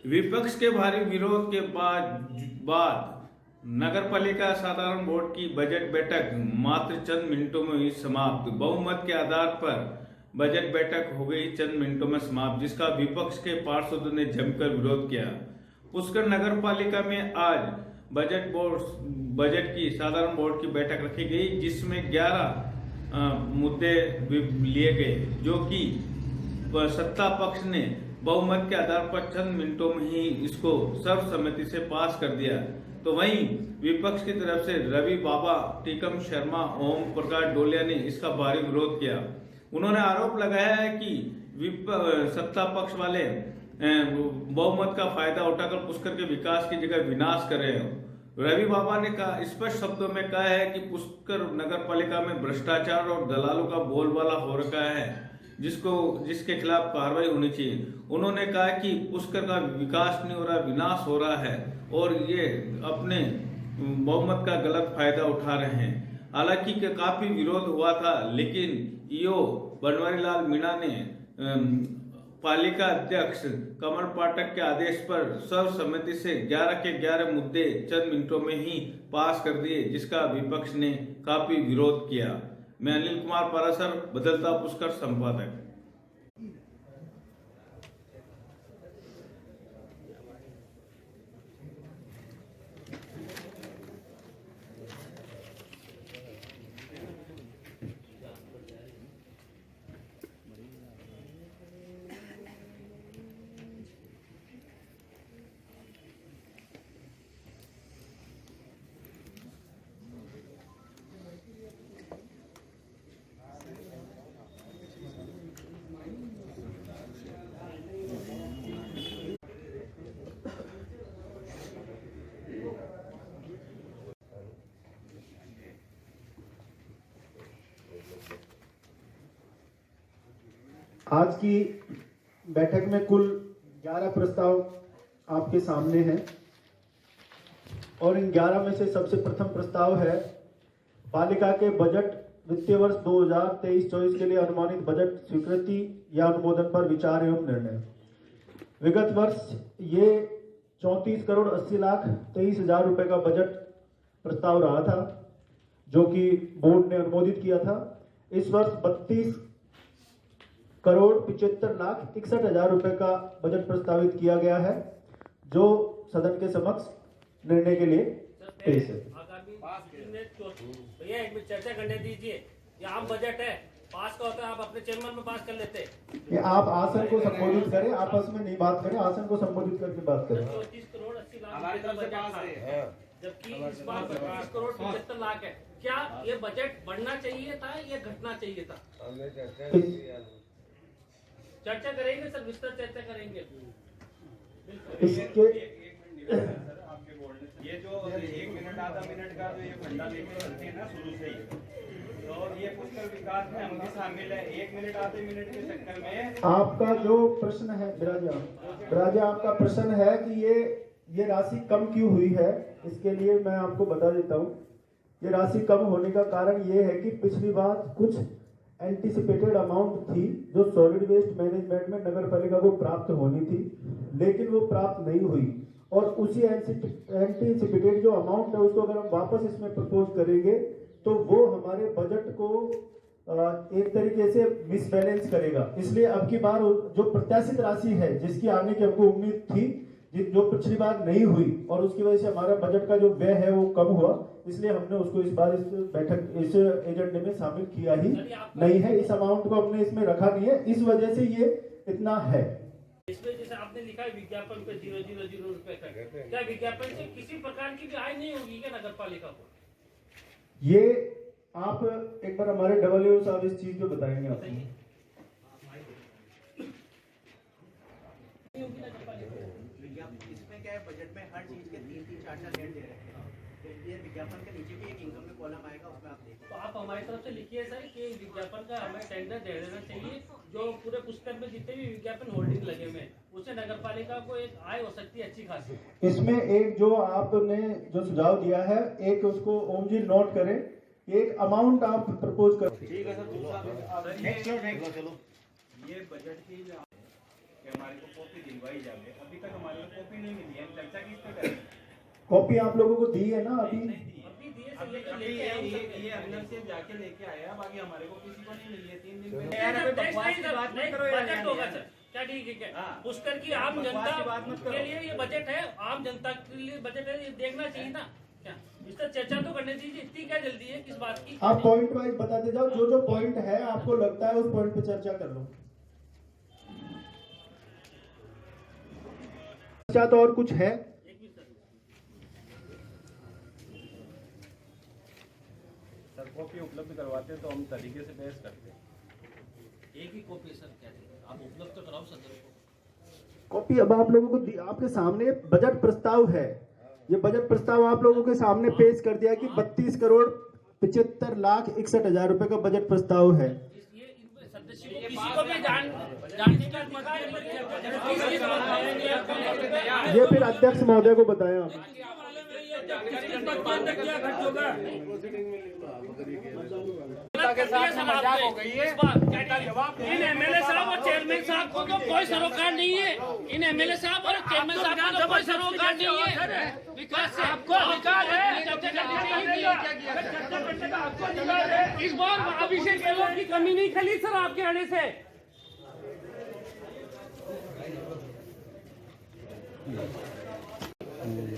विपक्ष के भारी विरोध के बाद नगर पालिका साधारण बोर्ड की बजट बैठक मात्र चंद मिनटों में हुई समाप्त। बहुमत के आधार पर बजट बैठक हो गई चंद मिनटों में समाप्त, जिसका विपक्ष के पार्षदों ने जमकर विरोध किया। पुष्कर नगर पालिका में आज बजट की साधारण बोर्ड की बैठक रखी गई, जिसमें 11 मुद्दे लिए गए, जो कि सत्ता पक्ष ने बहुमत के आधार पर चंद मिनटों में ही इसको सर्वसम्मति से पास कर दिया। तो वहीं विपक्ष की तरफ से रवि बाबा, टीकम शर्मा, ओम प्रकाश डोलिया ने इसका भारी विरोध किया। उन्होंने आरोप लगाया है कि सत्ता पक्ष वाले बहुमत का फायदा उठाकर पुष्कर के विकास की जगह विनाश कर रहे हैं। रवि बाबा ने कहा, स्पष्ट शब्दों में कहा है कि पुष्कर नगर पालिका में भ्रष्टाचार और दलालों का बोलबाला हो रखा है, जिसके खिलाफ कार्रवाई होनी चाहिए। उन्होंने कहा कि पुष्कर का विकास नहीं हो रहा, विनाश हो रहा है और ये अपने बहुमत का गलत फायदा उठा रहे हैं। हालांकि काफी विरोध हुआ था, लेकिन ईओ बनवारीलाल मीणा ने पालिका अध्यक्ष कमल पाठक के आदेश पर सर्वसम्मति से 11 के 11 मुद्दे चंद मिनटों में ही पास कर दिए, जिसका विपक्ष ने काफी विरोध किया। मैं अनिल कुमार पारासर, बदलता पुष्कर संपादक। आज की बैठक में कुल 11 प्रस्ताव आपके सामने हैं और इन 11 में से सबसे प्रथम प्रस्ताव है पालिका के बजट वित्तीय वर्ष 2023-24 के लिए अनुमानित बजट स्वीकृति या अनुमोदन पर विचार एवं निर्णय। विगत वर्ष ये 34,80,23,000 रुपए का बजट प्रस्ताव रहा था, जो कि बोर्ड ने अनुमोदित किया था। इस वर्ष 32,75,61,61,000 रुपए का बजट प्रस्तावित किया गया है, जो सदन के समक्ष निर्णय के लिए पेश है। भैया एक चर्चा करने दीजिए। ये आम बजट है, पास का होता है, आप अपने चेयरमैन में पास कर लेते। ये आप आसन को संबोधित करें, आपस में नहीं बात करें, आसन को संबोधित करके बात करें। 34,80,00,000 हमारी तरफ से पास है, जबकि इस बार 25,75,00,000 है। क्या ये बजट बढ़ना चाहिए था या घटना चाहिए था? चर्चा करेंगे सर, विस्तार चर्चा करेंगे। इसके ये जो 1 मिनट आधा मिनट का जो ये फंडा लेके चलते हैं ना शुरू से ही, और ये पुष्कर विकास में हम भी शामिल है। 1 मिनट आधे मिनट के चक्कर में आपका जो प्रश्न है बिराजा, आपका प्रश्न है कि ये राशि कम क्यों हुई है, इसके लिए मैं आपको बता देता हूँ। ये राशि कम होने का कारण ये है कि पिछली बार कुछ एंटीसिपेटेड अमाउंट थी जो सॉलिड वेस्ट मैनेजमेंट में नगर पालिका को प्राप्त होनी थी, लेकिन वो प्राप्त नहीं हुई। और उसी एंटीसिपेटेड जो अमाउंट है उसको अगर हम वापस इसमें प्रपोज करेंगे तो वो हमारे बजट को एक तरीके से मिसबैलेंस करेगा। इसलिए अब की बार जो प्रत्याशित राशि है, जिसकी आने की हमको उम्मीद थी, जो पिछली बार नहीं हुई, और उसकी वजह से हमारा बजट का जो व्यय है वो कम हुआ, इसलिए हमने उसको इस बार इस एजेंडे में शामिल किया ही नहीं है। इस अमाउंट को हमने इसमें रखा नहीं है, इस वजह से ये इतना है। इसमें जैसे आपने लिखा है विज्ञापन पे 000 रुपए का, क्या विज्ञापन से किसी प्रकार की भी आय नहीं होगी क्या नगर पालिका को? ये आप एक बार हमारे डब्ल्यू साहब इस चीज पे बताएंगे आपको। इसमें क्या है, बजट में हर चीज के 3-3, 4-4 हेड दे रहे हैं, तो ये विज्ञापन के नीचे भी एक इनकम में कॉलम आएगा, उसमें आप देखिए। तो आप हमारी तरफ से लिखिए सर कि विज्ञापन का हमें टेंडर दे देना चाहिए, जो पूरे पुष्कर में जितने भी विज्ञापन होर्डिंग लगे हुए हैं, उससे नगर पालिका को एक आय हो सकती है अच्छी खासी। इसमें एक जो आपने जो सुझाव दिया है, एक उसको ओम जी नोट करें, एक अमाउंट आप प्रपोज कर। ठीक है सर, दूसरा नेक्स्ट चलो, ये बजट की हमारे को कॉपी दिलवाई जाए। अभी तक हमारे को कॉपी नहीं मिली है, हम चर्चा किस पे करें? कॉपी आप लोगों को दी है ना अभी? नहीं दी है। अभी ये अंदर से जाके लेके आया, बाकी हमारे को किसी को नहीं मिली है। 3 दिन में यार अबे बकवास की बात मत करो यार। बजट होगा सर, क्या ठीक है? हाँ। पुष्कर की आम बकवास जनता की बात मत करो। के लिए ये बजट है, आम जनता के लिए बजट है, ये देखना चाहिए ना। क्या इस पर चर्चा तो करनी चाहिए, इतनी क्या जल्दी है किस बात की? आप पॉइंट वाइज बताते जाओ, जो जो पॉइंट है आपको लगता है उस पॉइंट पे चर्चा कर लो। चर्चा तो और कुछ है? सर कॉपी उपलब्ध करवाते हैं तो हम तरीके से बहस करते हैं। एक ही कॉपी सर, क्या आप उपलब्ध तो कराओ सदन को। कॉपी अब आप लोगों को आपके सामने बजट प्रस्ताव है। ये बजट प्रस्ताव आप लोगों के सामने पेश कर दिया कि 32 करोड़ 75 लाख 61 हजार रुपए का बजट प्रस्ताव है। ये सदस्य को किसी को भी जानने का अधिकार है। ये फिर अध्यक्ष महोदय को बताया आप। मजाक हो गई है। इन एमएलए साहब और चेयरमैन साहब को तो कोई सरोकार नहीं है। इन एमएलए साहब और चेयरमैन साहब को तो कोई सरोकार नहीं है। विकास से आपको अधिकार है, चर्चा करने का आपको अधिकार है। इस बार अभिषेक गहलोत की कमी नहीं खली सर आपके आने से।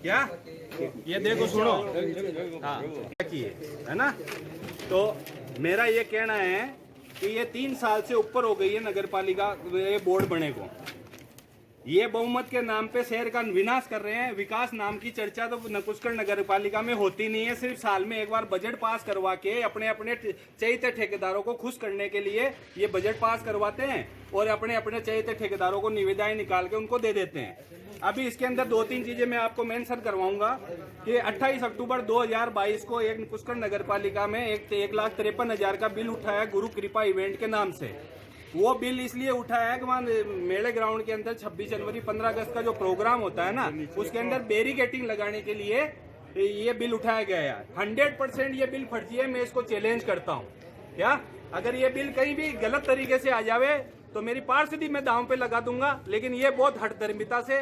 क्या ये देखो सुनो, हाँ किए है ना। तो मेरा ये कहना है कि ये 3 साल से ऊपर हो गई है नगर पालिका ये बोर्ड बने को। ये बहुमत के नाम पे शहर का विनाश कर रहे हैं। विकास नाम की चर्चा तो पुष्कर नगर पालिका में होती नहीं है। सिर्फ साल में एक बार बजट पास करवा के अपने अपने चहेते ठेकेदारों को खुश करने के लिए ये बजट पास करवाते हैं और अपने अपने चहेते ठेकेदारों को निविदाएं निकाल के उनको दे देते हैं। अभी इसके अंदर 2-3 चीजें मैं आपको मेंशन करवाऊंगा कि 28 अक्टूबर 2022 को एक पुष्कर नगर पालिका में 1,53,000 का बिल उठाया गुरु कृपा इवेंट के नाम से। वो बिल इसलिए उठाया है कि वहाँ मेले ग्राउंड के अंदर 26 जनवरी 15 अगस्त का जो प्रोग्राम होता है ना, उसके अंदर बैरिकेडिंग लगाने के लिए ये बिल उठाया गया है। 100% ये बिल फर्जी है। मैं इसको चैलेंज करता हूँ। क्या अगर ये बिल कहीं भी गलत तरीके से आ जावे तो मेरी पार्षदी मैं दांव पे लगा दूंगा। लेकिन ये बहुत हठधर्मिता से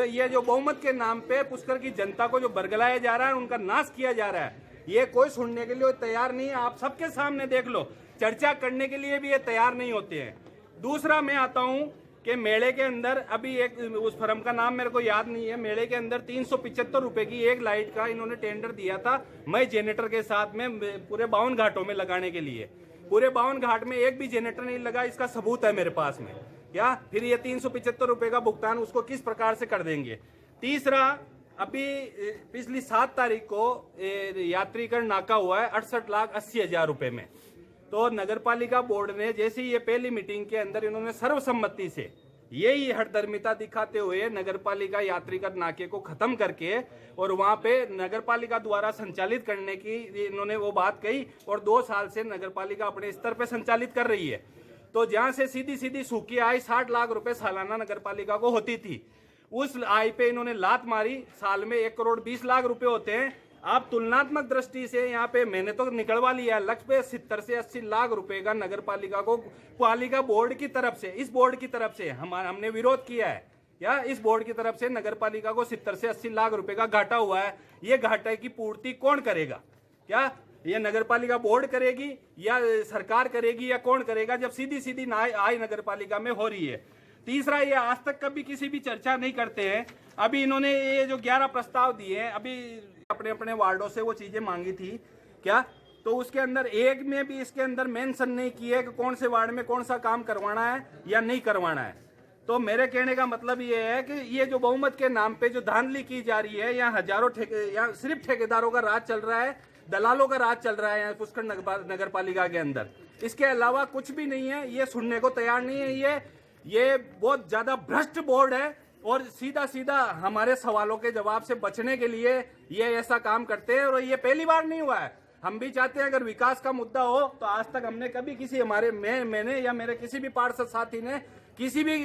ये जो बहुमत के नाम पे पुष्कर की जनता को जो बरगलाया जा रहा है, उनका नाश किया जा रहा है, ये कोई सुनने के लिए तैयार नहीं है। आप सबके सामने देख लो, चर्चा करने के लिए भी ये तैयार नहीं होते हैं। दूसरा मैं आता हूँ कि मेले के अंदर अभी एक उस फर्म का नाम मेरे को याद नहीं है, मेले के अंदर 375 रुपए की एक लाइट का इन्होंने टेंडर दिया था मई जेनेटर के साथ में पूरे 52 घाटों में लगाने के लिए। पूरे 52 घाट में एक भी जेनेटर नहीं लगा, इसका सबूत है मेरे पास में। क्या फिर ये 375 रुपए का भुगतान उसको किस प्रकार से कर देंगे? तीसरा, अभी पिछली 7 तारीख को यात्रीकरण नाका हुआ है 68,80,000 रुपए में। तो नगर पालिका बोर्ड ने जैसे ये पहली मीटिंग के अंदर इन्होंने सर्वसम्मति से यही हठधर्मिता दिखाते हुए नगर पालिका यात्रीकरण नाके को खत्म करके और वहां पे नगर पालिका द्वारा संचालित करने की इन्होंने वो बात कही और 2 साल से नगर पालिका अपने स्तर पे संचालित कर रही है। तो जहां से सीधी सीधी सूखी आय 60 लाख रुपए सालाना नगर पालिका को होती थी, उस आय पे इन्होंने लात मारी। साल में 1 करोड़ 20 लाख रुपए होते हैं। आप तुलनात्मक दृष्टि से यहाँ पे मैंने तो निकलवा लिया है, लक्ष्य पे 70 से 80 लाख रुपए का नगर पालिका को पालिका बोर्ड की तरफ से, इस बोर्ड की तरफ से हमने विरोध किया है। या इस बोर्ड की तरफ से नगर पालिका को 70 से 80 लाख रुपए का घाटा हुआ है। ये घाटे की पूर्ति कौन करेगा? क्या ये नगर पालिका बोर्ड करेगी या सरकार करेगी या कौन करेगा, जब सीधी सीधी आय नगर पालिका में हो रही है? तीसरा, ये आज तक कभी किसी भी चर्चा नहीं करते हैं। अभी इन्होंने ये जो 11 प्रस्ताव दिए हैं, अभी अपने अपने वार्डों से वो चीजें मांगी थी क्या, तो उसके अंदर एक में भी इसके अंदर मेंशन नहीं किया है कि कौन से वार्ड में कौन सा काम करवाना है या नहीं करवाना है। तो मेरे कहने का मतलब ये है कि ये जो बहुमत के नाम पे जो धांधली की जा रही है, यहाँ हजारों यहाँ सिर्फ ठेकेदारों का राज चल रहा है, दलालों का राज चल रहा है यहाँ पुष्कर नगर पालिका के अंदर। इसके अलावा कुछ भी नहीं है। ये सुनने को तैयार नहीं है। ये बहुत ज्यादा भ्रष्ट बोर्ड है और सीधा सीधा हमारे सवालों के जवाब से बचने के लिए ये ऐसा काम करते हैं। और ये पहली बार नहीं हुआ है। हम भी चाहते हैं अगर विकास का मुद्दा हो तो आज तक हमने कभी किसी मैंने या मेरे किसी भी पार्षद साथी ने किसी भी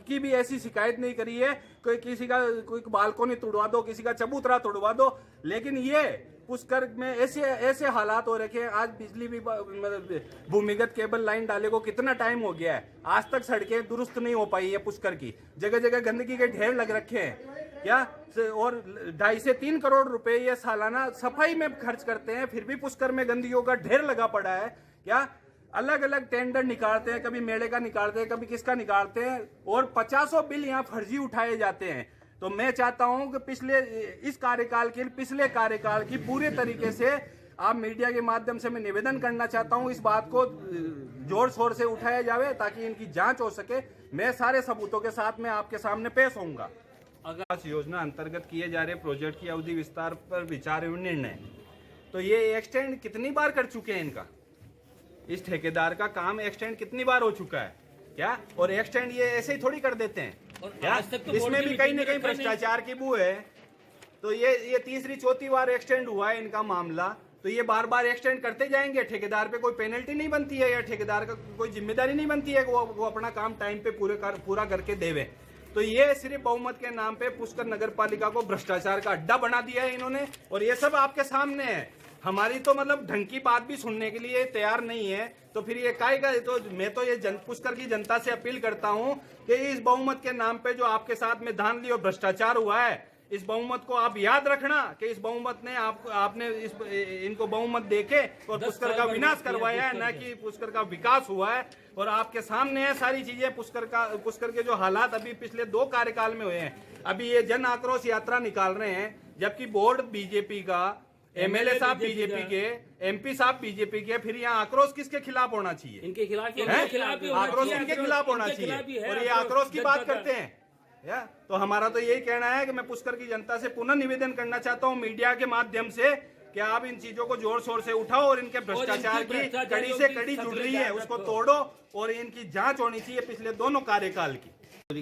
की भी ऐसी शिकायत नहीं करी है। कोई किसी का कोई बालकोनी तोड़वा दो, किसी का चबूतरा तोड़वा दो, लेकिन ये पुष्कर में ऐसे हालात हो रखे हैं। आज बिजली भी मतलब भूमिगत केबल लाइन डाले को कितना टाइम हो गया है, आज तक सड़कें दुरुस्त नहीं हो पाई है पुष्कर की। जगह जगह गंदगी के ढेर लग रखे हैं क्या, और 2.5 से 3 करोड़ रुपए ये सालाना सफाई में खर्च करते हैं, फिर भी पुष्कर में गंदगियों का ढेर लगा पड़ा है क्या। अलग अलग टेंडर निकालते हैं, कभी मेले का निकालते हैं, कभी किसका निकालते हैं, और 50 बिल यहाँ फर्जी उठाए जाते हैं। तो मैं चाहता हूं कि पिछले कार्यकाल की पूरे तरीके से आप मीडिया के माध्यम से मैं निवेदन करना चाहता हूं, इस बात को जोर शोर से उठाया जावे ताकि इनकी जांच हो सके। मैं सारे सबूतों के साथ में आपके सामने पेश होऊंगा। अगर इस योजना अंतर्गत किए जा रहे प्रोजेक्ट की अवधि विस्तार पर विचार एवं निर्णय, तो ये एक्सटेंड कितनी बार कर चुके हैं इनका, इस ठेकेदार का काम एक्सटेंड कितनी बार हो चुका है क्या, और एक्सटेंड ये ऐसे ही थोड़ी कर देते हैं क्या। इसमें भी कहीं ना कहीं भ्रष्टाचार की बू है। तो ये तीसरी चौथी बार एक्सटेंड हुआ है इनका मामला, तो ये बार बार एक्सटेंड करते जाएंगे। ठेकेदार पे कोई पेनल्टी नहीं बनती है, या ठेकेदार का कोई जिम्मेदारी नहीं बनती है कि वो अपना काम टाइम पे पूरा करके देवे। तो ये सिर्फ बहुमत के नाम पे पुष्कर नगर पालिका को भ्रष्टाचार का अड्डा बना दिया है इन्होंने, और ये सब आपके सामने है। हमारी तो मतलब ढंग की बात भी सुनने के लिए तैयार नहीं है, तो फिर ये काय का। तो मैं तो ये पुष्कर की जनता से अपील करता हूं कि इस बहुमत के नाम पे जो आपके साथ में धांधली और भ्रष्टाचार हुआ है, इस बहुमत को आप याद रखना कि इस बहुमत ने आपने इनको बहुमत देके और पुष्कर का विनाश करवाया है, न कि पुष्कर का विकास हुआ है। और आपके सामने है सारी चीजें। पुष्कर के जो हालात अभी पिछले 2 कार्यकाल में हुए हैं, अभी ये जन आक्रोश यात्रा निकाल रहे हैं, जबकि बोर्ड बीजेपी का, एमएलए साहब बीजेपी के, एमपी साहब बीजेपी के, फिर यहाँ आक्रोश किसके खिलाफ होना चाहिए? इनके खिलाफ आक्रोश इनके खिलाफ होना चाहिए, और ये आक्रोश की बात करते हैं या। तो हमारा तो यही कहना है कि मैं पुष्कर की जनता से पुनः निवेदन करना चाहता हूँ मीडिया के माध्यम से कि आप इन चीजों को जोर शोर से उठाओ, और इनके भ्रष्टाचार की कड़ी से कड़ी जुड़ रही है उसको तोड़ो, और इनकी जांच होनी चाहिए पिछले दोनों कार्यकाल की।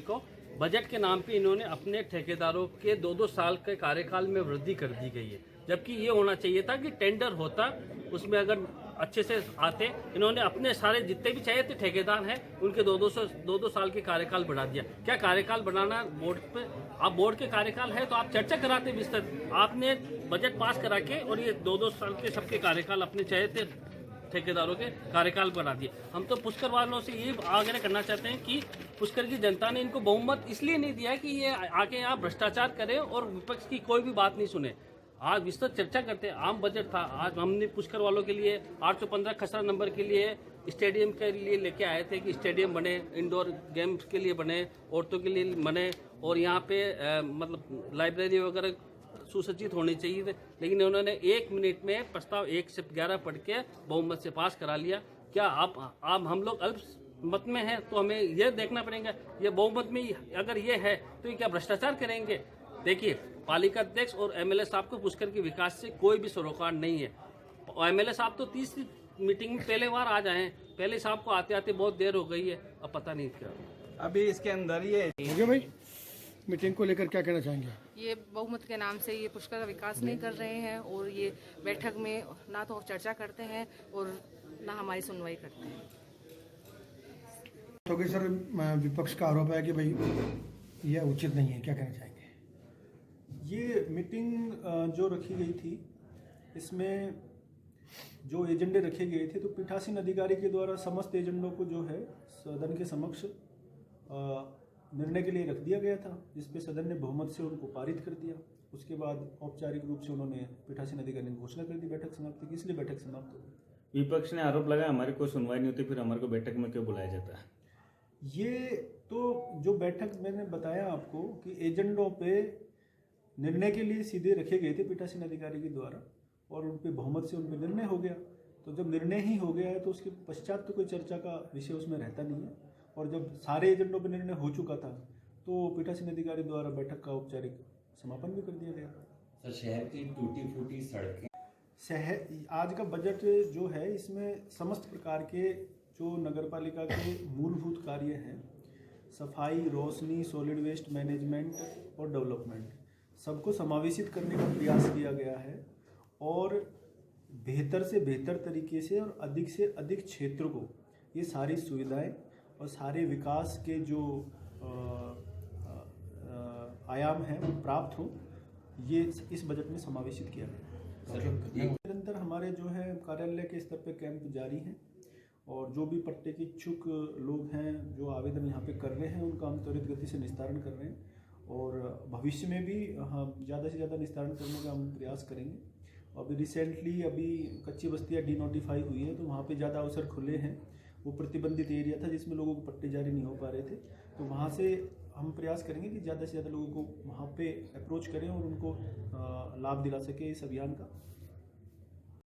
को बजट के नाम पे इन्होंने अपने ठेकेदारों के 2-2 साल के कार्यकाल में वृद्धि कर दी गई है, जबकि ये होना चाहिए था कि टेंडर होता, उसमें अगर अच्छे से आते। इन्होंने अपने सारे जितने भी चाहिए थे ठेकेदार हैं उनके 2-2 साल के कार्यकाल बढ़ा दिया। क्या कार्यकाल बढ़ाना बोर्ड पे? आप बोर्ड के कार्यकाल है तो आप चर्चा कराते विस्तृत। आपने बजट पास करा के और ये 2-2 साल के सबके कार्यकाल अपने चाहिए थे ठेकेदारों के कार्यकाल बना दिए। हम तो पुष्कर वालों से ये आग्रह करना चाहते हैं कि पुष्कर की जनता ने इनको बहुमत इसलिए नहीं दिया कि ये आगे यहाँ भ्रष्टाचार करें और विपक्ष की कोई भी बात नहीं सुने। आज विस्तृत चर्चा करते हैं, आम बजट था। आज हमने पुष्कर वालों के लिए 815 खसरा नंबर के लिए स्टेडियम के लिए लेके आए थे कि स्टेडियम बने, इंडोर गेम्स के लिए बने, औरतों के लिए बने, और यहाँ पे मतलब लाइब्रेरी वगैरह सुसज्जित होनी चाहिए थे। लेकिन उन्होंने 1 मिनट में प्रस्ताव 1 से 11 पढ़ के बहुमत से पास करा लिया। क्या आप हम लोग अल्पमत में हैं तो हमें यह देखना पड़ेगा, ये बहुमत में अगर ये है तो ये क्या भ्रष्टाचार करेंगे? देखिए, पालिका अध्यक्ष और एमएलए साहब को पुष्कर के विकास से कोई भी सरोकार नहीं है। एमएलए साहब तो 30 मीटिंग में पहले बार आ जाए, पहले साहब को आते आते बहुत देर हो गई है, अब पता नहीं क्या अभी इसके अंदर ये हो गया भाई। मीटिंग को लेकर क्या कहना चाहेंगे? ये बहुमत के नाम से ये पुष्कर का विकास नहीं कर रहे हैं, और ये बैठक में ना तो चर्चा करते हैं और ना हमारी सुनवाई करते हैं। तो सर, विपक्ष का आरोप है कि भाई यह उचित नहीं है, क्या कहना चाहेंगे? ये मीटिंग जो रखी गई थी, इसमें जो एजेंडे रखे गए थे, तो पीठासीन अधिकारी के द्वारा समस्त एजेंडों को जो है सदन के समक्ष निर्णय के लिए रख दिया गया था, जिसपे सदन ने बहुमत से उनको पारित कर दिया। उसके बाद औपचारिक रूप से उन्होंने पीठासीन अधिकारी ने घोषणा कर दी बैठक समाप्ति की, इसलिए बैठक समाप्त हो गई। विपक्ष ने आरोप लगाया हमारी कोई सुनवाई नहीं होती, फिर हमारे को बैठक में क्यों बुलाया जाता है? ये तो जो बैठक मैंने बताया आपको कि एजेंडों पे निर्णय के लिए सीधे रखे गए थे पीठासीन अधिकारी के द्वारा, और उन पे बहुमत से उन पे निर्णय हो गया। तो जब निर्णय ही हो गया है तो उसके पश्चात तो कोई चर्चा का विषय उसमें रहता नहीं है, और जब सारे एजेंडों पे निर्णय हो चुका था तो पीठासीन अधिकारी द्वारा बैठक का औपचारिक समापन भी कर दिया गया। सर, शहर की टूटी फूटी सड़कें, आज का बजट जो है इसमें समस्त प्रकार के जो नगरपालिका के मूलभूत कार्य हैं, सफाई, रोशनी, सॉलिड वेस्ट मैनेजमेंट और डेवलपमेंट, सबको समावेशित करने का प्रयास किया गया है, और बेहतर से बेहतर तरीके से और अधिक से अधिक क्षेत्र को ये सारी सुविधाएं और सारे विकास के जो आयाम हैं वो प्राप्त हो, ये इस बजट में समावेशित किया गया। निरंतर हमारे जो है कार्यालय के स्तर पे कैंप जारी हैं और जो भी पट्टे के इच्छुक लोग हैं जो आवेदन यहाँ पे कर रहे हैं उनका हम त्वरित गति से निस्तारण कर रहे हैं और भविष्य में भी हम ज़्यादा से ज़्यादा निस्तारण करने का हम प्रयास करेंगे। अभी रिसेंटली कच्ची बस्तियाँ डीनोटिफाई हुई हैं तो वहाँ पे ज़्यादा अवसर खुले हैं। वो प्रतिबंधित एरिया था जिसमें लोगों को पट्टे जारी नहीं हो पा रहे थे, तो वहाँ से हम प्रयास करेंगे कि ज़्यादा से ज़्यादा लोगों को वहाँ पे अप्रोच करें और उनको लाभ दिला सके इस अभियान का।